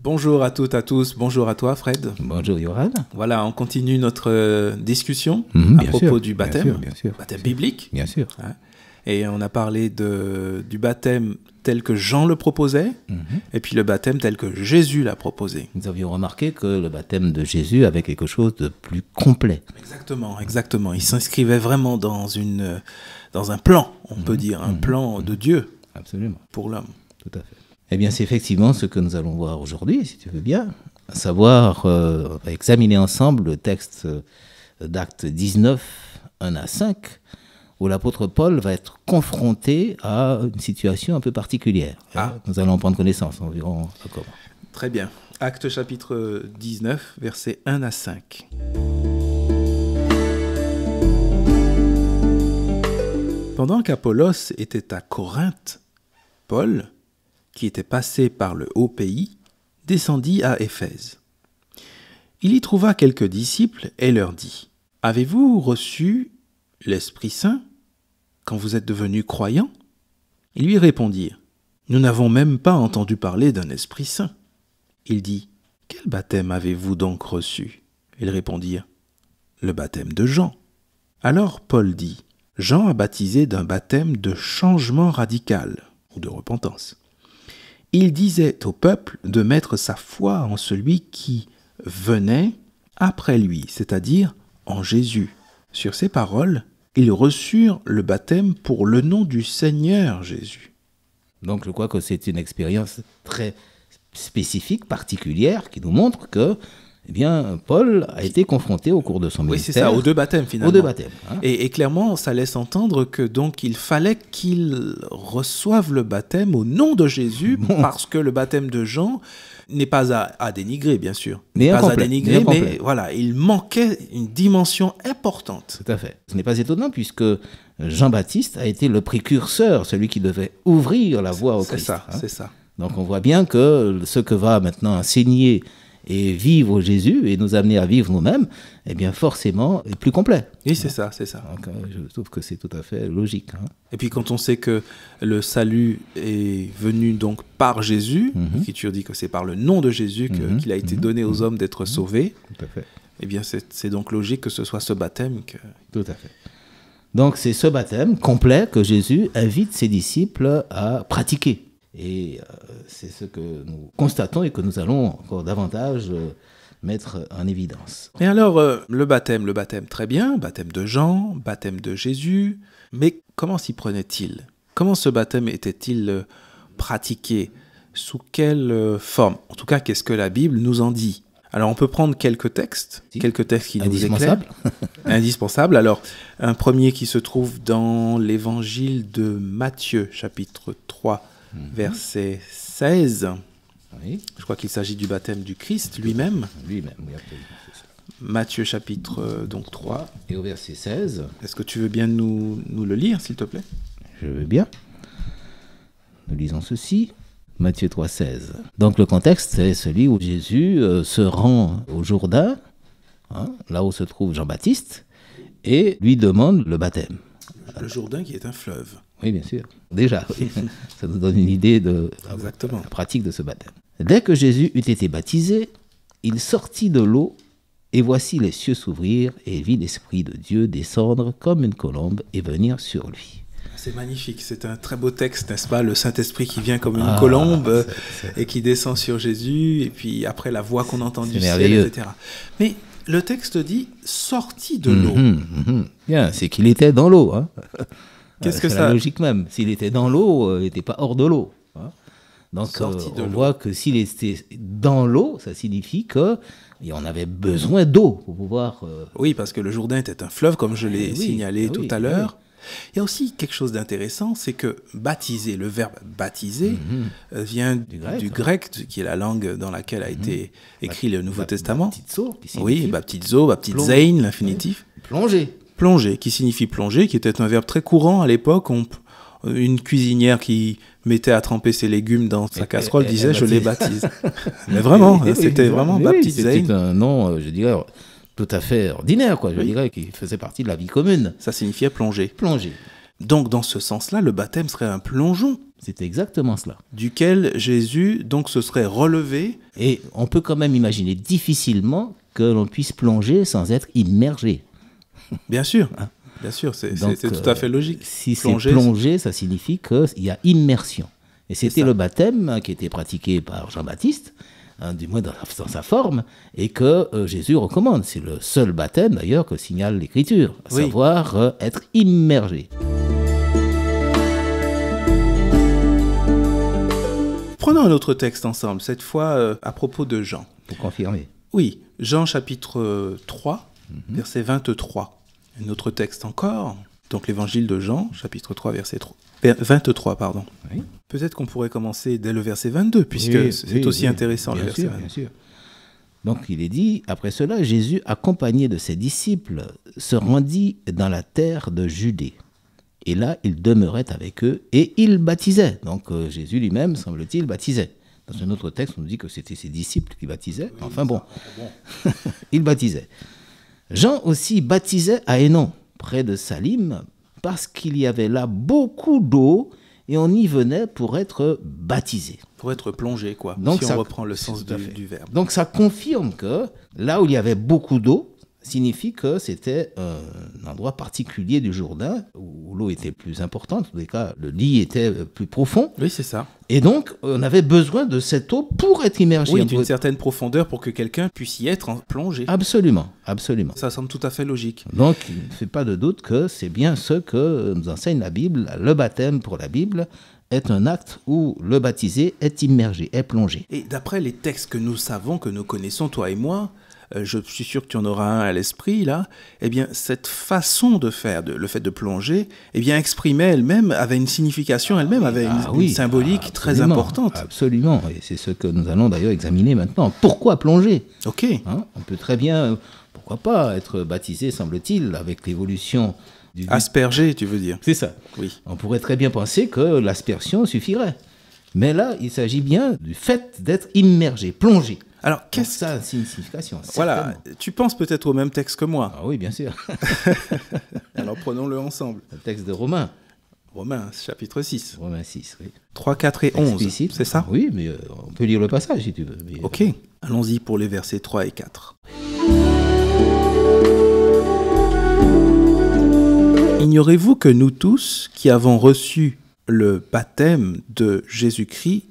Bonjour à toutes, à tous. Bonjour à toi, Fred. Bonjour, Yoran. Voilà, on continue notre discussion à bien propos sûr, du baptême, bien sûr, baptême biblique. Bien sûr. Hein. Et on a parlé du baptême tel que Jean le proposait, et puis le baptême tel que Jésus l'a proposé. Nous avions remarqué que le baptême de Jésus avait quelque chose de plus complet. Exactement, exactement. Il s'inscrivait vraiment dans un plan, on peut dire, un plan de Dieu. Absolument. Pour l'homme. Tout à fait. Eh bien, c'est effectivement ce que nous allons voir aujourd'hui, si tu veux bien. À savoir, on va examiner ensemble le texte d'Actes 19, 1 à 5, où l'apôtre Paul va être confronté à une situation un peu particulière. Nous allons en prendre connaissance, on verra comment. Très bien. Actes chapitre 19, versets 1 à 5. Pendant qu'Apollos était à Corinthe, Paul, qui était passé par le haut pays, descendit à Éphèse. Il y trouva quelques disciples et leur dit : « Avez-vous reçu l'Esprit Saint quand vous êtes devenus croyants ?» Ils lui répondirent : « Nous n'avons même pas entendu parler d'un Esprit Saint. » Il dit : « Quel baptême avez-vous donc reçu ?» Ils répondirent : « Le baptême de Jean. » Alors Paul dit : « Jean a baptisé d'un baptême de changement radical ou de repentance. Il disait au peuple de mettre sa foi en celui qui venait après lui, c'est-à-dire en Jésus. Sur ces paroles, ils reçurent le baptême pour le nom du Seigneur Jésus. » Donc je crois que c'est une expérience très spécifique, particulière, qui nous montre que Paul a été confronté au cours de son ministère. Oui, c'est ça, aux deux baptêmes finalement. Aux deux baptêmes. Hein. Et clairement, ça laisse entendre que donc il fallait qu'il reçoive le baptême au nom de Jésus, parce que le baptême de Jean n'est pas à dénigrer, bien sûr. Mais pas incomplet, à dénigrer, mais voilà, il manquait une dimension importante. Tout à fait. Ce n'est pas étonnant puisque Jean-Baptiste a été le précurseur, celui qui devait ouvrir la voie au Christ. C'est ça. Donc on voit bien que ce que va maintenant enseigner et vivre Jésus et nous amener à vivre nous-mêmes, eh bien forcément est plus complet. Oui, c'est ça. Donc je trouve que c'est tout à fait logique. Hein. Et puis quand on sait que le salut est venu donc par Jésus, l'Écriture dit que c'est par le nom de Jésus qu'il a été donné aux hommes d'être sauvés, tout à fait. Eh bien c'est donc logique que ce soit ce baptême que... Tout à fait. Donc c'est ce baptême complet que Jésus invite ses disciples à pratiquer. Et c'est ce que nous constatons et que nous allons encore davantage mettre en évidence. Et alors, le baptême, très bien, baptême de Jean, baptême de Jésus, mais comment s'y prenait-il ? Comment ce baptême était-il pratiqué ? Sous quelle forme ? En tout cas, qu'est-ce que la Bible nous en dit ? Alors, on peut prendre quelques textes qui nous éclairent. Indispensables. Alors, un premier qui se trouve dans l'évangile de Matthieu, chapitre 3, verset 16. Oui. Je crois qu'il s'agit du baptême du Christ lui-même. Lui-même, oui, absolument. Matthieu chapitre 3. Et au verset 16. Est-ce que tu veux bien nous le lire, s'il te plaît ? Je veux bien. Nous lisons ceci. Matthieu 3, 16. Donc le contexte, c'est celui où Jésus se rend au Jourdain, là où se trouve Jean-Baptiste, et lui demande le baptême. Le Jourdain qui est un fleuve. Oui, bien sûr. Déjà, oui. Ça nous donne une idée de la pratique de ce baptême. Dès que Jésus eut été baptisé, il sortit de l'eau, et voici les cieux s'ouvrir, et il vit l'Esprit de Dieu descendre comme une colombe et venir sur lui. C'est magnifique, c'est un très beau texte, n'est-ce pas ? Le Saint-Esprit qui vient comme une colombe et qui descend sur Jésus, et puis après la voix qu'on entend du ciel, etc. Mais le texte dit « sorti de l'eau ». Bien, c'est qu'il était dans l'eau. Hein. Qu'est-ce que c'est ça... la logique même. S'il était dans l'eau, il n'était pas hors de l'eau. Hein. Donc on voit que s'il était dans l'eau, ça signifie qu'on avait besoin d'eau pour pouvoir... Oui, parce que le Jourdain était un fleuve, comme je l'ai signalé tout à l'heure. Il y a aussi quelque chose d'intéressant, c'est que baptiser, le verbe baptiser, vient du grec, qui est la langue dans laquelle a été écrit le Nouveau Testament. Oui, baptizo, baptizein, l'infinitif. Plonger, qui signifie plonger, qui était un verbe très courant à l'époque. Une cuisinière qui mettait à tremper ses légumes dans sa casserole disait « je les baptise ». Mais vraiment, c'était vraiment baptizein. C'était un nom, je dirais... tout à fait ordinaire, je dirais, qui faisait partie de la vie commune. Ça signifiait plonger. Plonger. Donc, dans ce sens-là, le baptême serait un plongeon. C'est exactement cela. duquel Jésus donc se serait relevé. Et on peut quand même imaginer difficilement que l'on puisse plonger sans être immergé. Bien sûr, c'est Donc, tout à fait logique. Si Plonger, c'est plongé, ça signifie qu'il y a immersion. Et c'était ça. le baptême qui était pratiqué par Jean-Baptiste, du moins dans sa forme, et que Jésus recommande. C'est le seul baptême d'ailleurs que signale l'Écriture, à Oui. savoir être immergé. Prenons un autre texte ensemble, cette fois à propos de Jean. Pour confirmer. Oui, Jean chapitre 3, verset 23. Un autre texte encore, donc l'évangile de Jean, chapitre 3, verset 23, pardon. Oui. Peut-être qu'on pourrait commencer dès le verset 22, puisque Oui, c'est oui, aussi oui, intéressant le bien verset sûr, 22. bien sûr. Donc il est dit, après cela, Jésus, accompagné de ses disciples, se rendit dans la terre de Judée. Et là, il demeurait avec eux et il baptisait. Donc Jésus lui-même, semble-t-il, baptisait. Dans un autre texte, on nous dit que c'était ses disciples qui baptisaient. Oui, enfin bon, il baptisait. Jean aussi baptisait à Hénon, près de Salim, parce qu'il y avait là beaucoup d'eau et on y venait pour être baptisé. Pour être plongé, quoi, Donc si ça- on reprend le sens tout à fait. du verbe. Donc ça confirme que là où il y avait beaucoup d'eau, signifie que c'était un endroit particulier du Jourdain où l'eau était plus importante, en tous les cas le lit était plus profond, Oui, c'est ça. et donc on avait besoin de cette eau pour être immergé. Oui, On d'une pouvait- certaine profondeur pour que quelqu'un puisse y être plongé. Absolument, absolument. Ça semble tout à fait logique. Donc il ne fait pas de doute que c'est bien ce que nous enseigne la Bible. Le baptême pour la Bible est un acte où le baptisé est immergé, est plongé. Et d'après les textes que nous savons, que nous connaissons, toi et moi, je suis sûr que tu en auras un à l'esprit, là, eh bien, cette façon de faire, le fait de plonger, eh bien, exprimait elle-même, avait une signification elle-même, avait une symbolique très absolument, importante. Absolument, et c'est ce que nous allons d'ailleurs examiner maintenant. Pourquoi plonger ? Ok. On peut très bien, pourquoi pas, être baptisé, semble-t-il, avec l'évolution du... Asperger, tu veux dire. C'est ça. Oui. On pourrait très bien penser que l'aspersion suffirait. Mais là, il s'agit bien du fait d'être immergé, plongé. Alors, Donc qu'est-ce ça a une signification. Voilà, certainement. tu penses peut-être au même texte que moi. Ah oui, bien sûr. Alors, prenons-le ensemble. Le texte de Romains, Romains, chapitre 6. Romains 6, oui. 3, 4 et 11, Explicite. c'est ça? Oui, mais on peut lire le passage si tu veux. Mais, Ok, allons-y pour les versets 3 et 4. Ignorez-vous que nous tous, qui avons reçu le baptême de Jésus-Christ,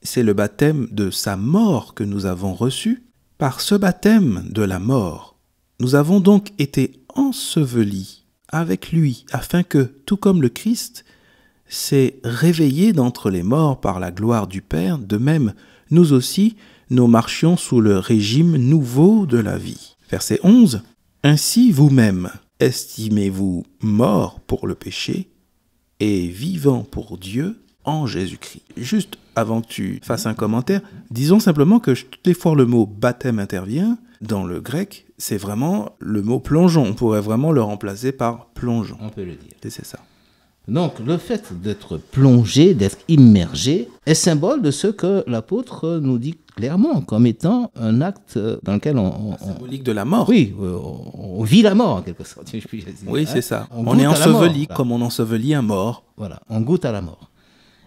c'est le baptême de sa mort que nous avons reçu? Par ce baptême de la mort, nous avons donc été ensevelis avec lui, afin que, tout comme le Christ s'est réveillé d'entre les morts par la gloire du Père, de même, nous aussi, nous marchions sous le régime nouveau de la vie. Verset 11. Ainsi vous-même, estimez-vous morts pour le péché et vivants pour Dieu en Jésus-Christ. Juste avant que tu fasses un commentaire, disons simplement que toutes les fois le mot baptême intervient, dans le grec, c'est vraiment le mot plongeon. On pourrait vraiment le remplacer par plongeon. on peut le dire. Et c'est ça. Donc, le fait d'être plongé, d'être immergé, est symbole de ce que l'apôtre nous dit clairement comme étant un acte dans lequel Symbolique de la mort. oui, on vit la mort en quelque sorte. Je puis dire, Oui, hein. c'est ça. On On goûte est à la mort, enseveli là. comme on ensevelit un mort. Voilà, on goûte à la mort.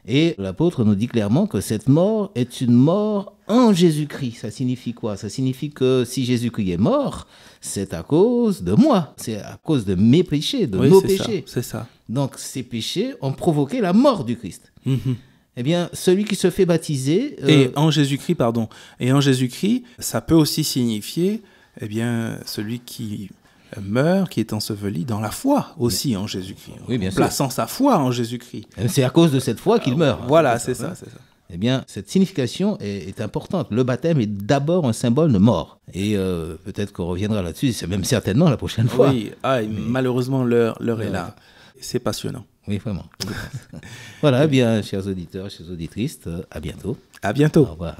Et l'apôtre nous dit clairement que cette mort est une mort en Jésus-Christ. Ça signifie quoi? Ça signifie que si Jésus-Christ est mort, c'est à cause de moi. C'est à cause de mes péchés, de Oui, nos c'est ça. péchés. C'est ça. Donc ces péchés ont provoqué la mort du Christ. Mhm. Eh bien, celui qui se fait baptiser... Et en Jésus-Christ, pardon. Et en Jésus-Christ, ça peut aussi signifier, eh bien, celui qui meurt, qui est enseveli dans la foi aussi en Jésus-Christ. Oui, bien sûr. Plaçant sa foi en Jésus-Christ. c'est à cause de cette foi qu'il meurt. Voilà, c'est ça, c'est ça. Eh bien, cette signification est importante. Le baptême est d'abord un symbole de mort. Et peut-être qu'on reviendra là-dessus, c'est même certainement la prochaine fois. Oui, malheureusement, l'heure est là. C'est passionnant. Oui, vraiment. Voilà, eh bien, chers auditeurs, chers auditrices, à bientôt. À bientôt. Au revoir.